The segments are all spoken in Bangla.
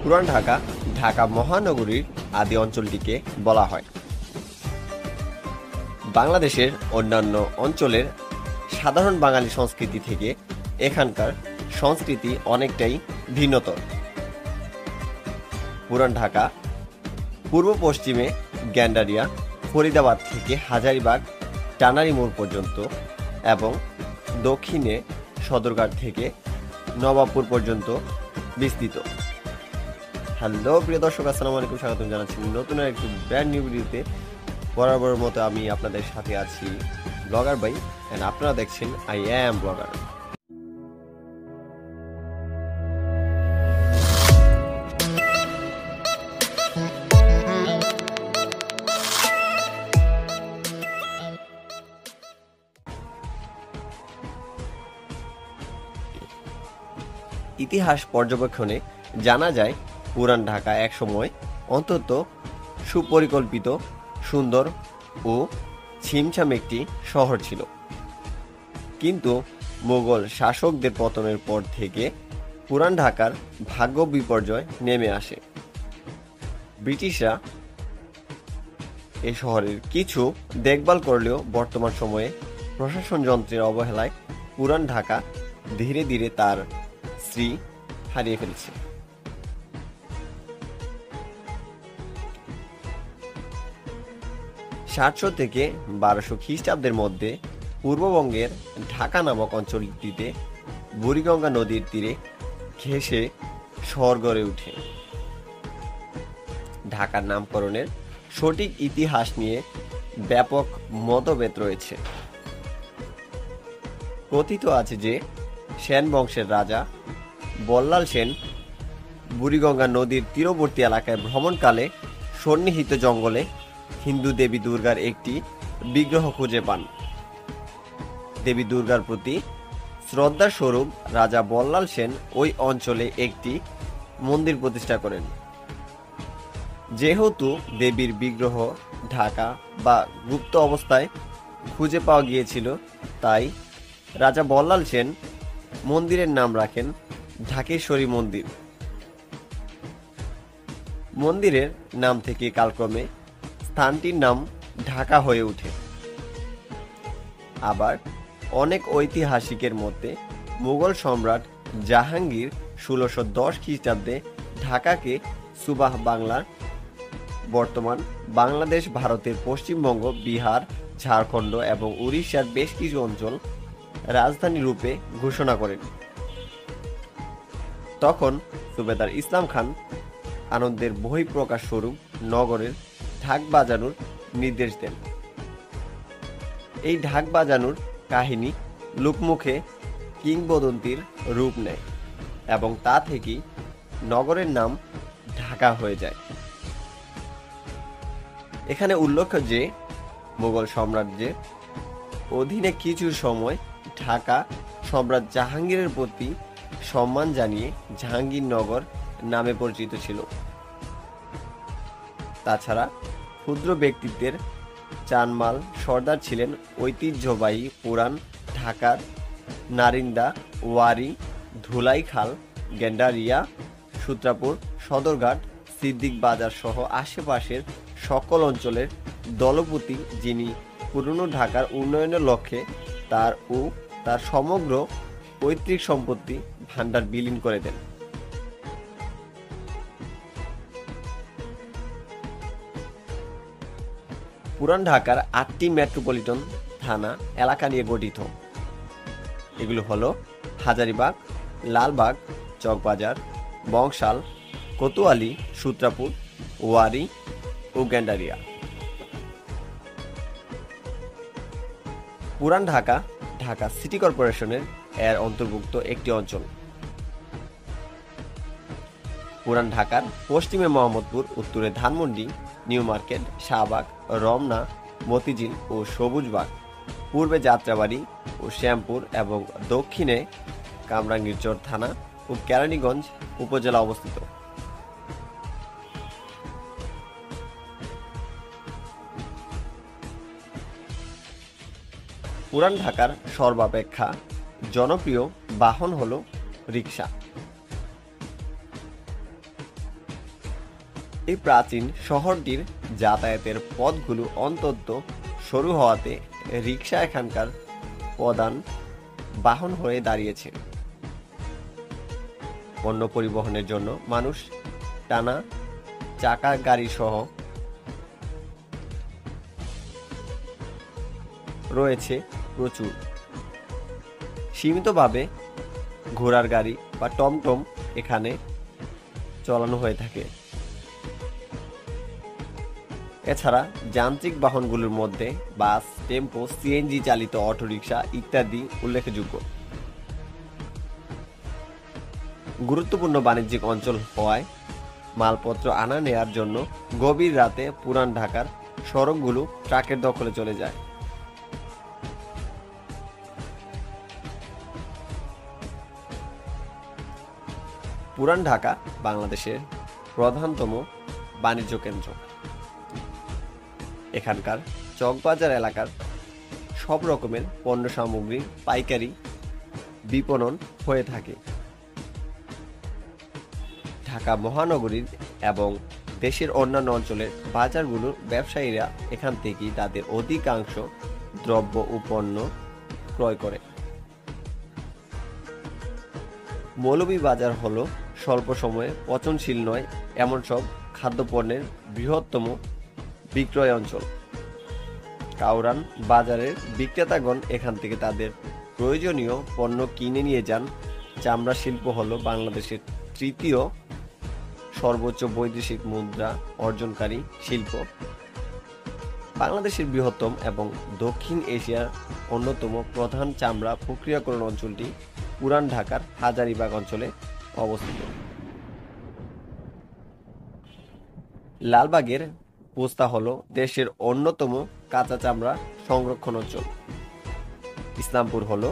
পুরান ঢাকা ঢাকা মহানগরীর আদি অঞ্চলটিকে বলা হয়। বাংলাদেশের অন্যান্য অঞ্চলের সাধারণ বাঙালি সংস্কৃতি থেকে এখানকার সংস্কৃতি অনেকটাই ভিন্নতর। পুরান ঢাকা পূর্ব পশ্চিমে গ্যান্ডারিয়া, ফরিদাবাদ থেকে হাজারীবাগ, টানারী মোড় পর্যন্ত এবং দক্ষিণে সদরঘাট থেকে নবাবপুর পর্যন্ত বিস্তৃত। হ্যালো প্রিয় দর্শক, আসসালামু আলাইকুম, স্বাগতম জানাচ্ছি নতুন একটি ব্র্যান্ড নিউ ভিডিওতে। বরাবর মতো আমি আপনাদের সাথে আছি ব্লগার ভাই, এন্ড আপনারা দেখছেন আই অ্যাম ব্লগার। ইতিহাস পর্যবেক্ষণে জানা যায়, পুরান ঢাকা একসময় অন্তত সুপরিকল্পিত, সুন্দর ও ছিমছাম একটি শহর ছিল। কিন্তু মোগল শাসকদের পতনের পর থেকে পুরান ঢাকার ভাগ্য বিপর্যয় নেমে আসে। ব্রিটিশরা এ শহরের কিছু দেখভাল করলেও বর্তমান সময়ে প্রশাসন যন্ত্রের অবহেলায় পুরান ঢাকা ধীরে ধীরে তার শ্রী হারিয়ে ফেলছে। 700 থেকে 1200 খ্রিস্টাব্দের মধ্যে পূর্ববঙ্গের ঢাকা নামক অঞ্চলটিতে বুড়িগঙ্গা নদীর তীরে ঘেঁষে শহর গড়ে ওঠে। ঢাকার নামকরণের সঠিক ইতিহাস নিয়ে ব্যাপক মতভেদ রয়েছে। কথিত আছে যে সেন বংশের রাজা বল্লাল সেন বুড়িগঙ্গা নদীর তীরবর্তী এলাকায় ভ্রমণকালে সন্নিহিত জঙ্গলে হিন্দু দেবী দুর্গার একটি বিগ্রহ খুঁজে পান। দেবী দুর্গার প্রতি শ্রদ্ধার স্বরূপ রাজা বল্লাল সেন ওই অঞ্চলে একটি মন্দির প্রতিষ্ঠা করেন। যেহেতু দেবীর বিগ্রহ ঢাকা বা গুপ্ত অবস্থায় খুঁজে পাওয়া গিয়েছিল, তাই রাজা বল্লাল সেন মন্দিরের নাম রাখেন ঢাকেশ্বরী মন্দির। মন্দিরের নাম থেকে কালক্রমে স্থানটির নাম ঢাকা হয়ে ওঠে। আবার অনেক ঐতিহাসিকের মতে মুঘল সম্রাট জাহাঙ্গীর 1610 খ্রিস্টাব্দে ঢাকাকে সুবাহ বাংলার, বর্তমান বাংলাদেশ, ভারতের পশ্চিমবঙ্গ, বিহার, ঝাড়খণ্ড এবং উড়িষ্যার বেশ কিছু অঞ্চল রাজধানী রূপে ঘোষণা করেন। তখন সুবেদার ইসলাম খান আনন্দের বহিঃপ্রকাশ স্বরূপ নগরের ঢাক বাজানোর নির্দেশ দেন। এই ঢাক বাজানোর কাহিনী লোকমুখে কিংবদন্তির রূপ নেয় এবং তা থেকেই নগরের নাম ঢাকা হয়ে যায়। এখানে উল্লেখ্য যে মুঘল সাম্রাজ্যের অধীনে কিছু সময় ঢাকা সম্রাট জাহাঙ্গীরের প্রতি সম্মান জানিয়ে জাহাঙ্গীরনগর নামে পরিচিত ছিল। তাছাড়া ক্ষুদ্র ব্যক্তিত্বের চানমাল সর্দার ছিলেন ঐতিহ্যবাহী পুরান ঢাকার নারিন্দা, ওয়ারী, ধুলাইখাল, গেন্ডারিয়া, সূত্রাপুর, সদরঘাট, সিদ্দিক বাজার সহ আশেপাশের সকল অঞ্চলের দলপতি, যিনি পুরনো ঢাকার উন্নয়নের লক্ষ্যে তার সমগ্র পৈতৃক সম্পত্তি ভাণ্ডার বিলীন করে দেন। পুরান ঢাকার 8টি মেট্রোপলিটন থানা এলাকা নিয়ে গঠিত। এগুলো হলো হাজারীবাগ, লালবাগ, চকবাজার, বংশাল, কোতোয়ালি, সূত্রাপুর, ওয়ারী ও গেন্ডারিয়া। পুরান ঢাকা ঢাকা সিটি কর্পোরেশনের এর অন্তর্ভুক্ত একটি অঞ্চল। পুরান ঢাকার পশ্চিমে মোহাম্মদপুর, উত্তরে ধানমন্ডি, নিউ মার্কেট, শাহবাগ, রমনা, মতিঝিল ও সবুজবাগ, পূর্বে যাত্রাবাড়ি ও শ্যামপুর এবং দক্ষিণে কামরাঙ্গীরচর থানা ও কেরানীগঞ্জ উপজেলা অবস্থিত। পুরান ঢাকার সর্বাপেক্ষা জনপ্রিয় বাহন হল রিক্সা। এই প্রাচীন শহরটির যাতায়াতের পথগুলো অত্যন্ত সরু হওয়াতে রিক্সা এখানকার প্রধান বাহন হয়ে দাঁড়িয়েছে। পণ্য পরিবহনের জন্য মানুষ টানা চাকা গাড়ি সহ রয়েছে প্রচুর। সীমিতভাবে ঘোড়ার গাড়ি বা টমটম এখানে চালানো হয়ে থাকে। এছাড়া যান্ত্রিক বাহনগুলোর মধ্যে বাস, টেম্পো, সিএনজি চালিত অটোরিকশা ইত্যাদি উল্লেখযোগ্য। গুরুত্বপূর্ণ বাণিজ্যিক অঞ্চল হওয়ায় মালপত্র আনা নেয়ার জন্য গভীর রাতে পুরান ঢাকার সড়কগুলো ট্রাকের দখলে চলে যায়। পুরান ঢাকা বাংলাদেশের প্রধানতম বাণিজ্য কেন্দ্র। এখানকার চকবাজার এলাকার সব রকমের পণ্য সামগ্রী পাইকারি বিপণন হয়ে থাকে। ঢাকা মহানগরীর এবং দেশের অন্যান্য অঞ্চলের বাজারগুলোর ব্যবসায়ীরা এখান থেকেই তাদের অধিকাংশ দ্রব্য ও পণ্য ক্রয় করে। মৌলভীবাজার হলো স্বল্প সময়ে পচনশীল নয় এমন সব খাদ্যপণ্যের বৃহত্তম বিক্রয় অঞ্চল। কাউরান বাজারের বিক্রেতাগণ এখান থেকে তাদের প্রয়োজনীয় পণ্য কিনে নিয়ে যান। চামড়া শিল্প হলো বাংলাদেশের তৃতীয় সর্বোচ্চ বৈদেশিক মুদ্রা অর্জনকারী শিল্প। বাংলাদেশের বৃহত্তম এবং দক্ষিণ এশিয়ার অন্যতম প্রধান চামড়া প্রক্রিয়াকরণ অঞ্চলটি পুরান ঢাকার হাজারীবাগ অঞ্চলে অবস্থিত। লালবাগের পোস্তা হল দেশের অন্যতম কাঁচা চামড়া সংরক্ষণ অঞ্চল। ইসলামপুর হল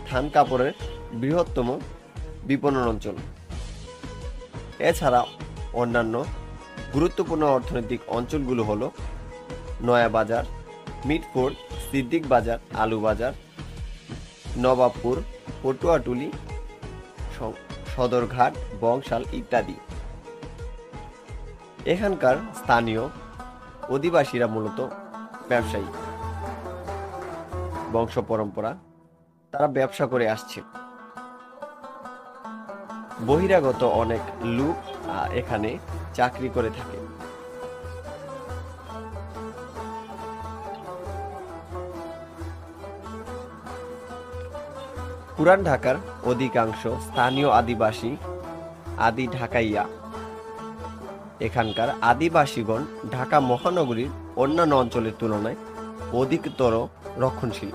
থান কাপড়ের বৃহত্তম বিপণন অঞ্চল। এছাড়া অন্যান্য গুরুত্বপূর্ণ অর্থনৈতিক অঞ্চলগুলো হল নয়াবাজার, মিটফোর্ড, সিদ্দিক বাজার, আলু বাজার, নবাবপুর, পটুয়াটুলি, সদরঘাট, বংশাল ইত্যাদি। এখানকার স্থানীয় অধিবাসীরা মূলত ব্যবসায়ী। বংশ পরম্পরা তারা ব্যবসা করে আসছে। বহিরাগত অনেক লোক এখানে চাকরি করে থাকে। পুরান ঢাকার অধিকাংশ স্থানীয় আদিবাসী আদি ঢাকাইয়া। এখানকার আদিবাসীগণ ঢাকা মহানগরীর অন্যান্য অঞ্চলের তুলনায় অধিকতর রক্ষণশীল।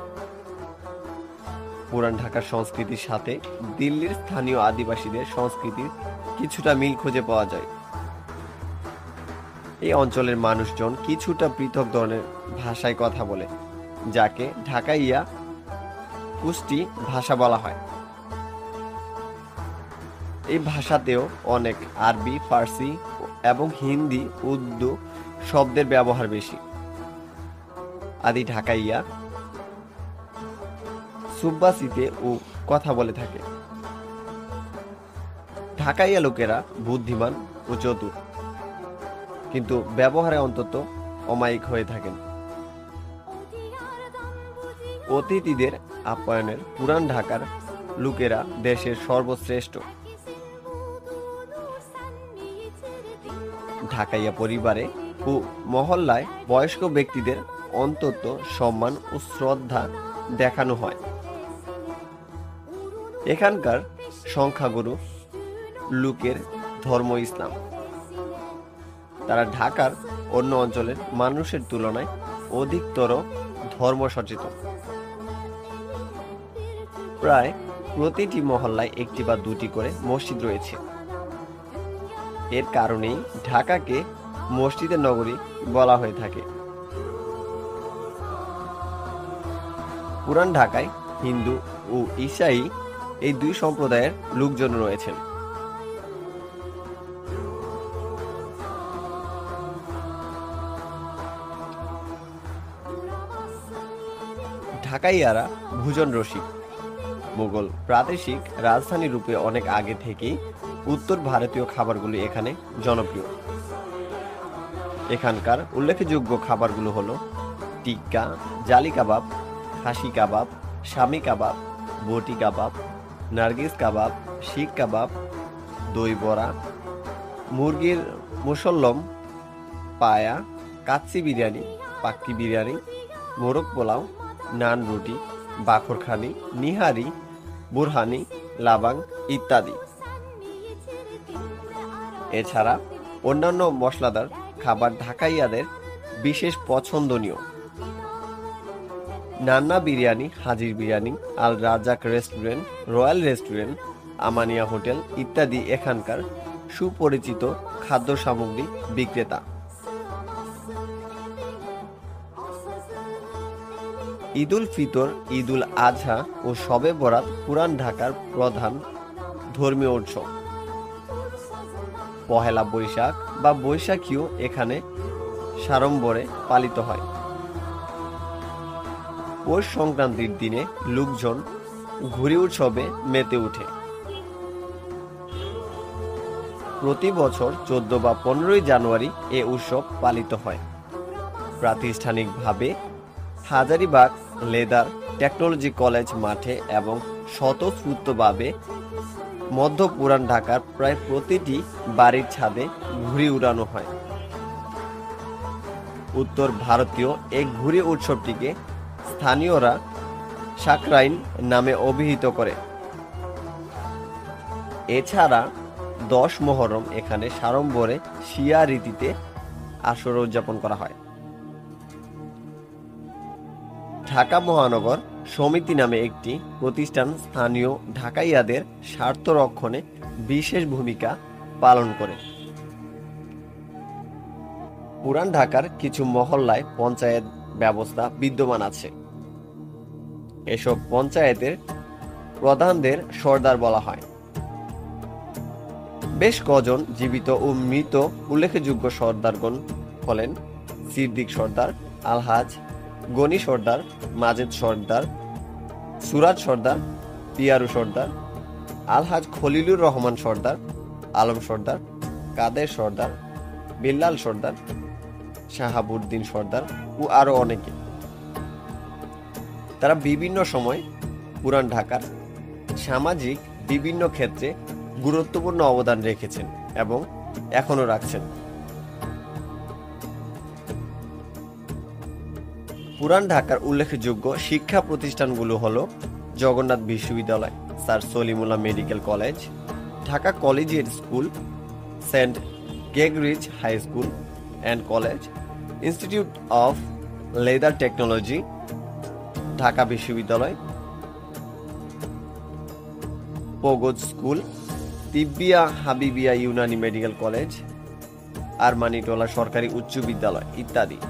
পুরান ঢাকার সংস্কৃতির সাথে দিল্লির স্থানীয় আদিবাসীদের সংস্কৃতির কিছুটা মিল খুঁজে পাওয়া যায়। এই অঞ্চলের মানুষজন কিছুটা পৃথক ধরনের ভাষায় কথা বলে, যাকে ঢাকাইয়া কুষ্টি ভাষা বলা হয়। এই ভাষাতেও অনেক আরবি, ফার্সি এবং হিন্দি, উর্দু শব্দের ব্যবহার বেশি। আদি ঢাকাইয়া সুব্বাসিতে ও কথা বলে থাকে। ঢাকাইয়া লোকেরা বুদ্ধিমান ও চতুর, কিন্তু ব্যবহারে অন্তত অমায়িক হয়ে থাকেন। অতিথিদের আপ্যায়নের পুরান ঢাকার লোকেরা দেশের সর্বশ্রেষ্ঠ। ঢাকাইয়া পরিবারে ও মহল্লায় বয়স্ক ব্যক্তিদের অন্তত সম্মান ও শ্রদ্ধা দেখানো হয়। এখানকার সংখ্যাগুরু লোকের ধর্ম ইসলাম। তারা ঢাকার অন্য অঞ্চলের মানুষের তুলনায় অধিকতর ধর্ম সচেতন। প্রায় প্রতিটি মহল্লায় একটি বা দুটি করে মসজিদ রয়েছে। এর কারণেই ঢাকাকে মসজিদের নগরী বলা হয়ে থাকে। পুরান ঢাকায় হিন্দু ও ঈসাই এই দুই সম্প্রদায়ের লোকজন রয়েছেন। ঢাকাইয়ারা ভোজন রসিক। মুঘল প্রাদেশিক রাজধানী রূপে অনেক আগে থেকেই উত্তর ভারতীয় খাবারগুলি এখানে জনপ্রিয়। এখানকার উল্লেখযোগ্য খাবারগুলো হলো টিক্কা, জালি কাবাব, খাসি কাবাব, শামি কাবাব, বটি কাবাব, নার্গিস কাবাব, শিক কাবাব, দই বড়া, মুরগির মুসল্লম, পায়া, কাচ্চি বিরিয়ানি, পাক্কি বিরিয়ানি, মোরগ পোলাও, নান রুটি, বাখরখানি, নিহারি, বুরহানি, লাবাং ইত্যাদি। এছাড়া অন্যান্য মশলাদার খাবার ঢাকাইয়াদের বিশেষ পছন্দনীয়। নান্না বিরিয়ানি, হাজির biryani, Al Razzaq restaurant, Royal restaurant, Amania hotel ইত্যাদি এখানকার সুপরিচিত খাদ্য সামগ্রী বিক্রেতা। ঈদুল ফিতর, ঈদুল আজহা ও শবে বরাত পুরান ঢাকার প্রধান ধর্মীয় উৎসব। পহেলা বৈশাখ বা বৈশাখীও এখানে সাড়ম্বরে পালিত হয়। পৌষ সংক্রান্তির দিনে লোকজন ঘুড়ি উৎসবে মেতে ওঠে। প্রতি বছর 14 বা 15 জানুয়ারি এ উৎসব পালিত হয়। প্রাতিষ্ঠানিকভাবে হাজারীবাগ লেদার টেকনোলজি কলেজ মাঠে এবং স্বতঃস্ফূর্তভাবে মধ্য পুরান ঢাকার প্রায় প্রতিটি বাড়ির ছাদে ঘুড়ি উড়ানো হয়। উত্তর ভারতীয় এই ঘুড়ি উৎসবটিকে স্থানীয়রা সাকরাইন নামে অভিহিত করে। এছাড়া 10 মুহররম এখানে সাড়ম্বরে শিয়া রীতিতে আশুরা উদযাপন করা হয়। ঢাকা মহানগর সমিতি নামে একটি প্রতিষ্ঠান স্থানীয় ঢাকাইয়াদের স্বার্থ রক্ষণে বিশেষ ভূমিকা পালন করে। পুরান ঢাকার কিছু মহল্লায় পঞ্চায়েত ব্যবস্থা বিদ্যমান আছে। এসব পঞ্চায়েতের প্রধানদের সর্দার বলা হয়। বেশ কজন জীবিত ও মৃত উল্লেখযোগ্য সর্দারগণ হলেন সিদ্দিক সর্দার, আলহাজ গনি সর্দার, মাজেদ সর্দার, সুরাজ সর্দার, পিয়ারু সর্দার, আলহাজ খলিলুর রহমান সর্দার, আলম সর্দার, কাদের সর্দার, বিল্লাল সর্দার, শাহাবুদ্দিন সর্দার ও আরো অনেকে। তারা বিভিন্ন সময় পুরান ঢাকার সামাজিক বিভিন্ন ক্ষেত্রে গুরুত্বপূর্ণ অবদান রেখেছেন এবং এখনো রাখছেন। পুরান ঢাকার উল্লেখযোগ্য শিক্ষা প্রতিষ্ঠানগুলো হলো জগন্নাথ বিশ্ববিদ্যালয়, Sir Salimullah medical college, Dhaka collegiate school, Saint Gregory's high school and college, institute of leather technology, Dhaka বিশ্ববিদ্যালয়, Pogose school, Tibbia Habibia Unani medical college, Armanitola সরকারি উচ্চ বিদ্যালয় ইত্যাদি।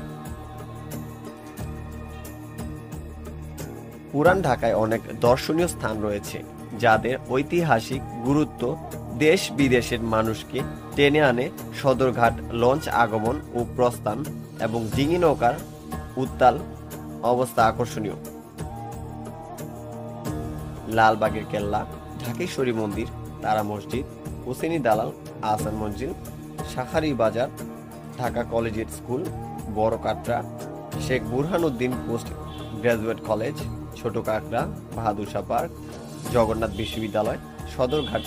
পুরান ঢাকায় অনেক দর্শনীয় স্থান রয়েছে যাদের ঐতিহাসিক গুরুত্ব দেশ বিদেশের মানুষকে টেনে আনে। সদরঘাট লঞ্চ আগমন ও প্রস্থান এবং ডিঙি নৌকার উত্তাল অবস্থা আকর্ষণীয়। লালবাগের কেল্লা, ঢাকেশ্বরী মন্দির, তারা মসজিদ, হোসেনি দালাল, আহসান মঞ্জিল, শাখারি বাজার, ঢাকা কলেজিয়েট স্কুল, বড় Katra, Sheikh Burhanuddin post graduate college, ছোট কাকড়া, বাহাদুর শাহ পার্ক, জগন্নাথ বিশ্ববিদ্যালয়, সদরঘাট,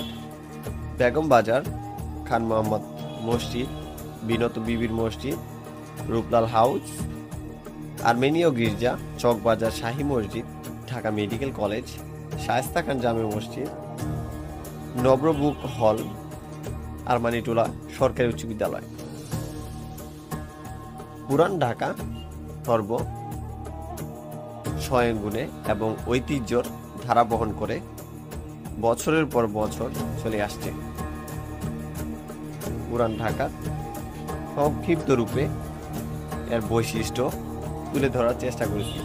বেগম বাজার, খান মোহাম্মদ মসজিদ, বিনত বিবির মসজিদ, রূপলাল হাউস, আর্মেনীয় গির্জা, চকবাজার শাহী মসজিদ, ঢাকা মেডিকেল কলেজ, শায়েস্তা খান জামে মসজিদ, নবরবুক হল, আরমানিটোলা সরকারি উচ্চ বিদ্যালয়। পুরান ঢাকা পর্ব স্বয়ংগুণে এবং ঐতিহ্যর ধারা বহন করে বছরের পর বছর চলে আসছে। পুরান ঢাকা সংক্ষিপ্ত রূপে এর বৈশিষ্ট্য তুলে ধরার চেষ্টা করেছি।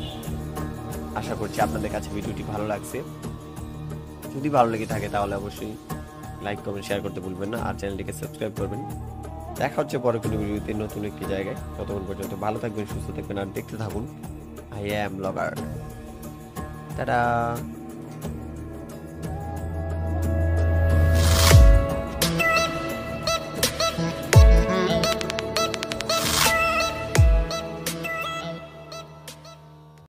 আশা করছি আপনাদের কাছে ভিডিওটি ভালো লাগছে। যদি ভালো লেগে থাকে তাহলে অবশ্যই লাইক কমেন্ট শেয়ার করতে ভুলবেন না, আর চ্যানেলটিকে সাবস্ক্রাইব করবেন। দেখা হচ্ছে পরে কোনো ভিডিওতে নতুন একটি জায়গায়। ততক্ষণ পর্যন্ত ভালো থাকবেন, সুস্থ থাকবেন আর দেখতে থাকুন আই অ্যাম ব্লগার। টাটা।